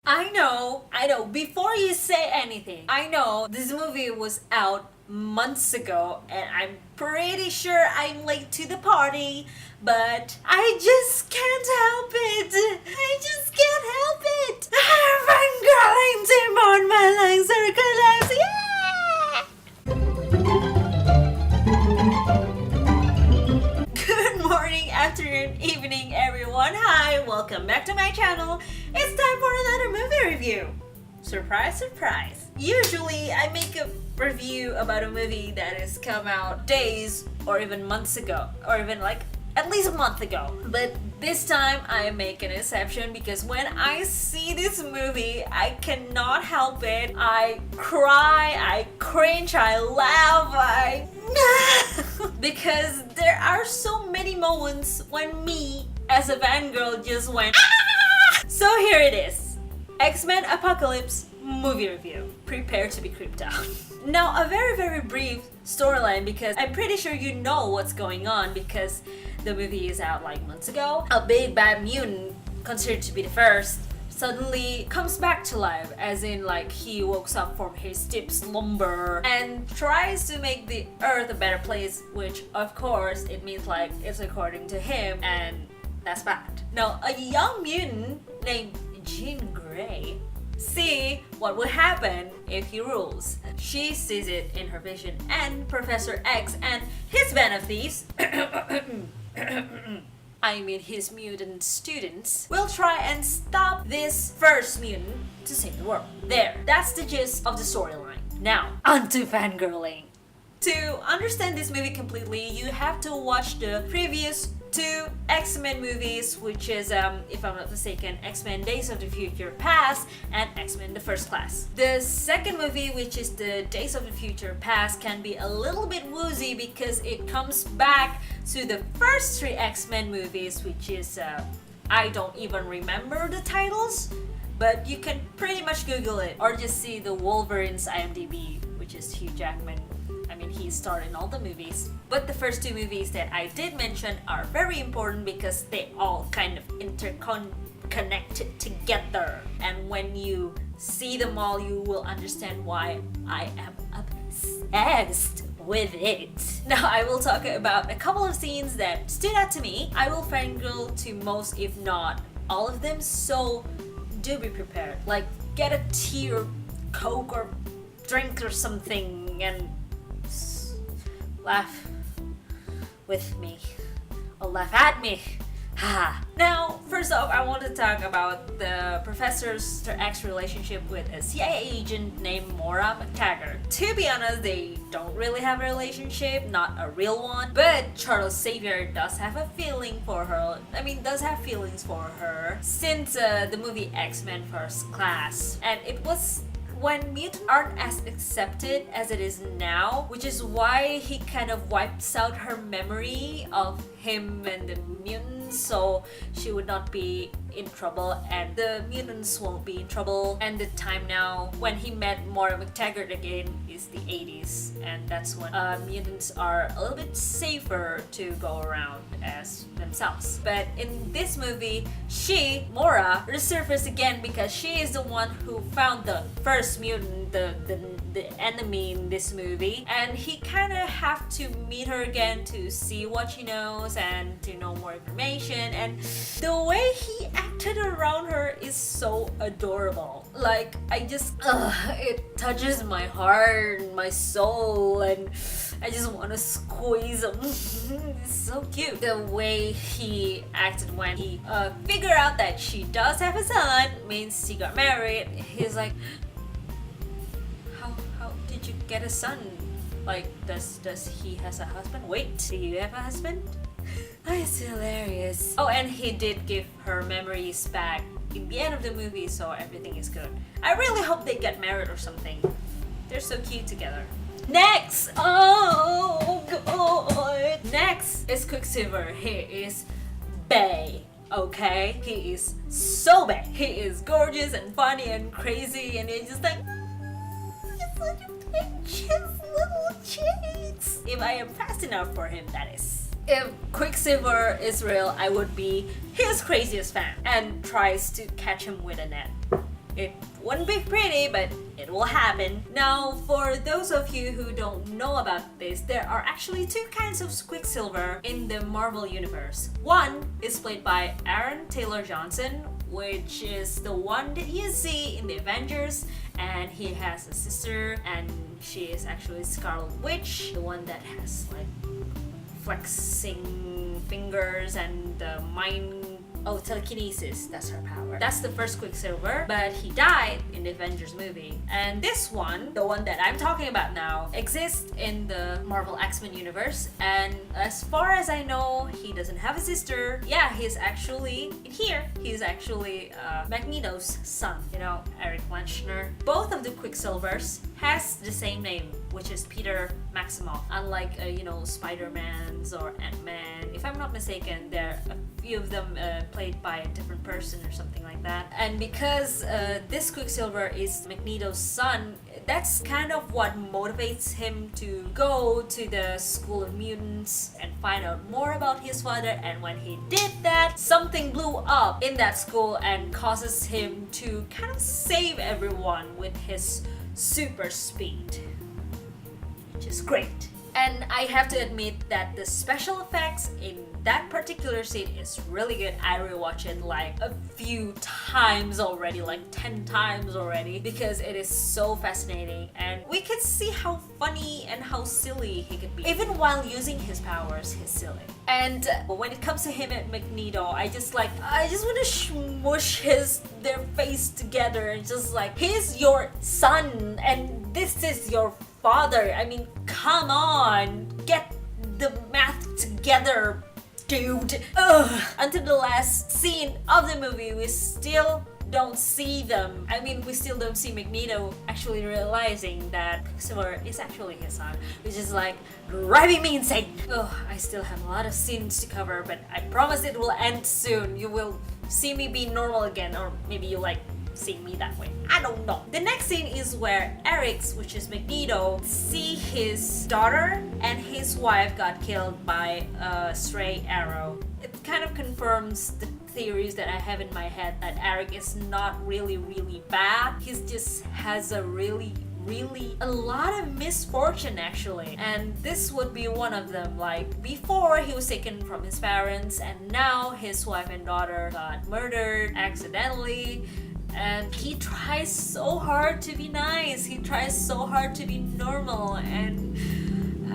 I know, before you say anything, I know this movie was out months ago and I'm pretty sure I'm late to the party, but I just can't help it. I just can't help it. I'm fangirling Timon, my lungs are collapsing. Good morning, afternoon, evening, everyone. Hi, welcome back to my channel. It's time for another movie review. Surprise, surprise. Usually, I make a review about a movie that has come out days or even months ago, or even like at least a month ago. But this time, I make an exception because when I see this movie, I cannot help it. I cry, I cringe, I laugh, because there are so many moments when me, as a fangirl, just went ah! So here it is. X-Men Apocalypse movie review. Prepare to be creeped out. Now, a very brief storyline because I'm pretty sure you know what's going on because the movie is out like months ago. A big bad mutant, considered to be the first, suddenly comes back to life, as in like he wakes up from his deep slumber and tries to make the earth a better place, which of course it means like it's according to him, and that's bad. Now, a young mutant named Jean Grey see what would happen if he rules. She sees it in her vision, and Professor X and his band of thieves I mean his mutant students will try and stop this first mutant to save the world. There, that's the gist of the storyline. Now, onto fangirling. To understand this movie completely, you have to watch the previous two X-Men movies, which is, if I'm not mistaken, X-Men Days of the Future Past and X-Men The First Class. The second movie, which is the Days of the Future Past, can be a little bit woozy because it comes back to the first three X-Men movies, which is, I don't even remember the titles, but you can pretty much Google it or just see the Wolverine's IMDb, which is Hugh Jackman. I mean, he starred in all the movies. But the first two movies that I did mention are very important because they all kind of interconnected together. And when you see them all, you will understand why I am obsessed with it. Now, I will talk about a couple of scenes that stood out to me. I will fangirl to most, if not all of them, so do be prepared. Like, get a tea or Coke or drink or something and laugh with me or laugh at me. Ha! Now, first off, I want to talk about the Professor X relationship with a CIA agent named Moira McTaggart. To be honest, they don't really have a relationship, not a real one, but Charles Xavier does have a feeling for her. I mean, does have feelings for her since the movie X-Men First Class. And it was when mutants aren't as accepted as it is now, which is why he kind of wipes out her memory of him and the mutants so she would not be in trouble and the mutants won't be in trouble. And the time now when he met Moira McTaggart again is the 80s, and that's when mutants are a little bit safer to go around as themselves. But in this movie, Moira, resurfaced again because she is the one who found the first mutant, the enemy in this movie, and he kind of have to meet her again to see what she knows and to know more information. And the way he acted around her is so adorable. Like, I just it touches my heart and my soul, and I just want to squeeze him. It's so cute. The way he acted when he figured out that she does have a son, means she got married. He's like, how did you get a son? Like, does he has a husband? Wait, do you have a husband? It's hilarious. Oh, and he did give her memories back in the end of the movie, so everything is good. I really hope they get married or something. They're so cute together. Next! Oh god! Next is Quicksilver. He is bae. Okay? He is so bae. He is gorgeous and funny and crazy, and he's just like, he's such a precious little cheeks. If I am fast enough for him, that is. If Quicksilver is real, I would be his craziest fan and tries to catch him with a net. It wouldn't be pretty, but it will happen. Now, for those of you who don't know about this, there are actually two kinds of Quicksilver in the Marvel Universe. One is played by Aaron Taylor Johnson, which is the one that you see in the Avengers, and he has a sister, and she is actually Scarlet Witch, the one that has like flexing fingers and telekinesis, that's her power. That's the first Quicksilver, but he died in the Avengers movie. And this one, the one that I'm talking about now, exists in the Marvel X-Men universe, and as far as I know, he doesn't have a sister. Yeah, he's actually, in here, he's actually Magneto's son, you know, Eric Lanchner. Both of the Quicksilvers has the same name, which is Peter Maximoff. Unlike, Spider-Man's or Ant-Man. If I'm not mistaken, there are a few of them played by a different person or something like that. And because this Quicksilver is Magneto's son, that's kind of what motivates him to go to the School of Mutants and find out more about his father. And when he did that, something blew up in that school and causes him to kind of save everyone with his super speed, which is great. And I have to admit that the special effects in that particular scene is really good. I rewatched it like a few times already, like 10 times already, because it is so fascinating and we could see how funny and how silly he could be. Even while using his powers, he's silly. And when it comes to him and Magneto, I just want to smush their face together and just like, he's your son and this is your father. I mean, come on, get the math together, dude. Ugh. Until the last scene of the movie, we still don't see them. I mean, we still don't see Magneto actually realizing that Quicksilver is actually his son, which is like driving me insane. Oh, I still have a lot of scenes to cover, but I promise it will end soon. You will see me be normal again, or maybe you like seeing me that way. I don't know. The next scene is where Eric's, which is Magneto, see his daughter and his wife got killed by a stray arrow. It kind of confirms the theories that I have in my head that Eric is not really bad. He just has a a lot of misfortune actually, and this would be one of them. Like, before he was taken from his parents, and now his wife and daughter got murdered accidentally. And he tries so hard to be nice, he tries so hard to be normal, and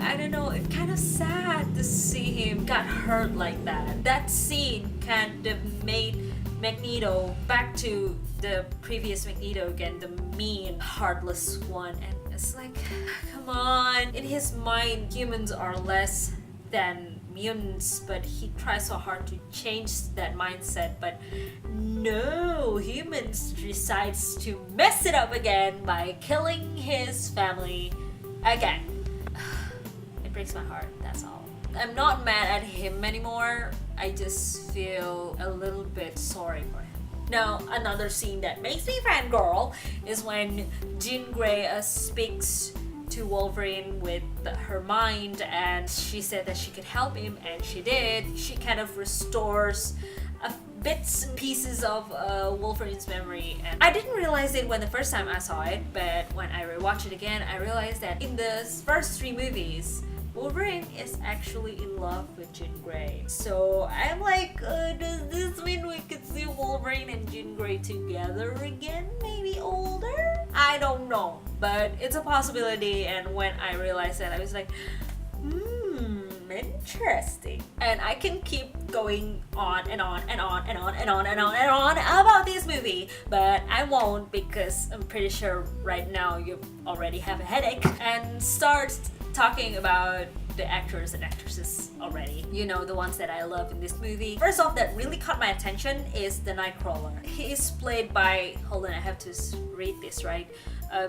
I don't know, it's kind of sad to see him got hurt like that. That scene kind of made Magneto back to the previous Magneto again, the mean, heartless one. And it's like, come on. In his mind, humans are less than mutants, but he tries so hard to change that mindset. But no, humans decides to mess it up again by killing his family again. It breaks my heart, that's all. I'm not mad at him anymore. I just feel a little bit sorry for him. Now, another scene that makes me fangirl is when Jean Grey speaks to Wolverine with her mind, and she said that she could help him, and she did. She kind of restores bits and pieces of Wolverine's memory, and I didn't realize it when the first time I saw it, but when I rewatched it again, I realized that in the first 3 movies, Wolverine is actually in love with Jean Grey. So I'm like, does this mean we could see Wolverine and Jean Grey together again? Maybe older? I don't know, but it's a possibility. And when I realized that, I was like, interesting. And I can keep going on and on and on and on and on and on and on about this movie, but I won't, because I'm pretty sure right now you already have a headache and start talking about the actors and actresses already. You know, the ones that I love in this movie. First off, that really caught my attention is the Nightcrawler. He is played by, hold on, I have to read this right,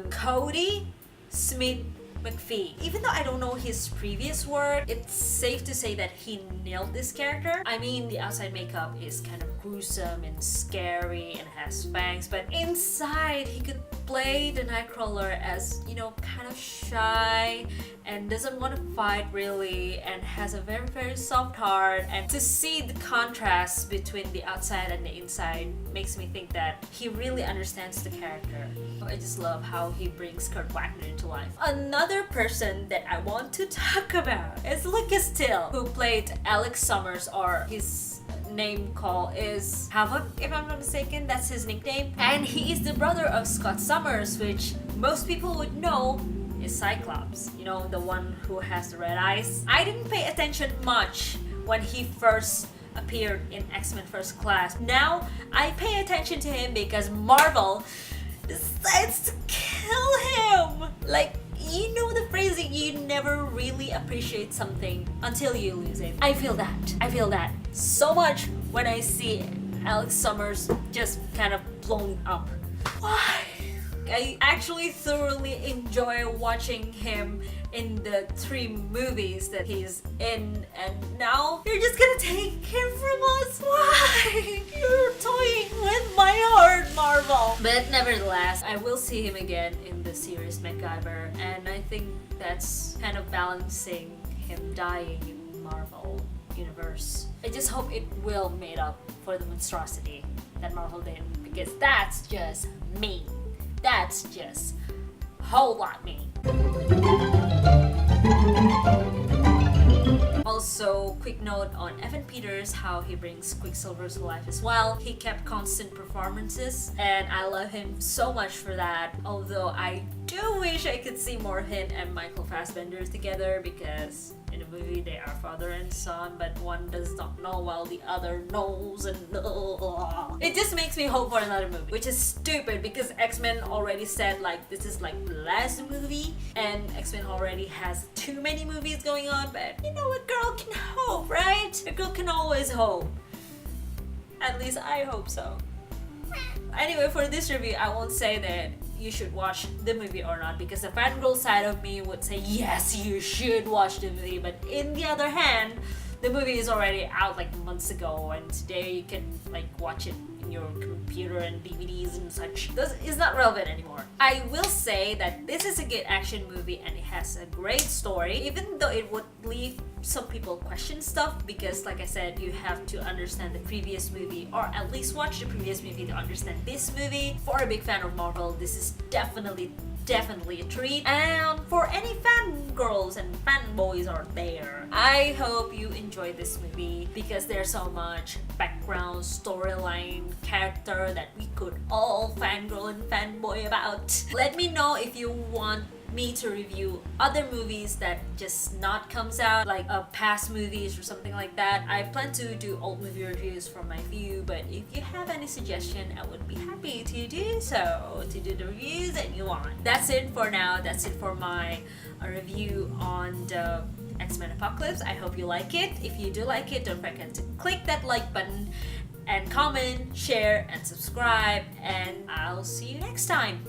Cody Smith McPhee. Even though I don't know his previous work, it's safe to say that he nailed this character. I mean, the outside makeup is kind of gruesome and scary and has fangs, but inside he could play the Nightcrawler as, you know, kind of shy and doesn't want to fight really and has a very, very soft heart. And to see the contrast between the outside and the inside makes me think that he really understands the character. I just love how he brings Kurt Wagner into life. Another person that I want to talk about is Lucas Till, who played Alex Summers, or his name call is Havoc, if I'm not mistaken. That's his nickname. And he is the brother of Scott Summers, which most people would know is Cyclops. You know, the one who has the red eyes. I didn't pay attention much when he first appeared in X-Men First Class. Now, I pay attention to him because Marvel decides to kill him! Like, you know the phrase that you never really appreciate something until you lose it. I feel that. I feel that so much when I see Alex Summers just kind of blown up. Why? I actually thoroughly enjoy watching him in the 3 movies that he's in, and now you're just gonna take him from us? Why? You're toying with my heart, Marvel! But nevertheless, I will see him again in the series MacGyver, and I think that's kind of balancing him dying in Marvel universe. I just hope it will make up for the monstrosity that Marvel did, because that's just mean. That's just a whole lot mean. Also, quick note on Evan Peters, how he brings Quicksilver to life as well. He kept constant performances and I love him so much for that. Although I do wish I could see more of him and Michael Fassbender together, because in the movie they are father and son, but one does not know while the other knows, and it just makes me hope for another movie, which is stupid because X-Men already said like this is like the last movie and X-Men already has too many movies going on. But you know, a girl can hope, right? A girl can always hope. At least I hope so. Anyway, for this review, I won't say that you should watch the movie or not, because the fangirl side of me would say yes, you should watch the movie. But in the other hand, the movie is already out like months ago, and today you can like watch it in your computer and DVDs and such. It's not relevant anymore. I will say that this is a good action movie and it has a great story, even though it would leave some people question stuff, because like I said, you have to understand the previous movie, or at least watch the previous movie to understand this movie. For a big fan of Marvel, this is definitely a treat. And for any fangirls and fanboys out there, I hope you enjoy this movie, because there's so much background, storyline, character that we could all fangirl and fanboy about. Let me know if you want me to review other movies that just not comes out, like past movies or something like that. I plan to do old movie reviews from my view, but if you have any suggestion, I would be happy to do so, to do the reviews that you want. That's it for now. That's it for my review on the X-Men Apocalypse. I hope you like it. If you do like it, don't forget to click that like button and comment, share, and subscribe, and I'll see you next time.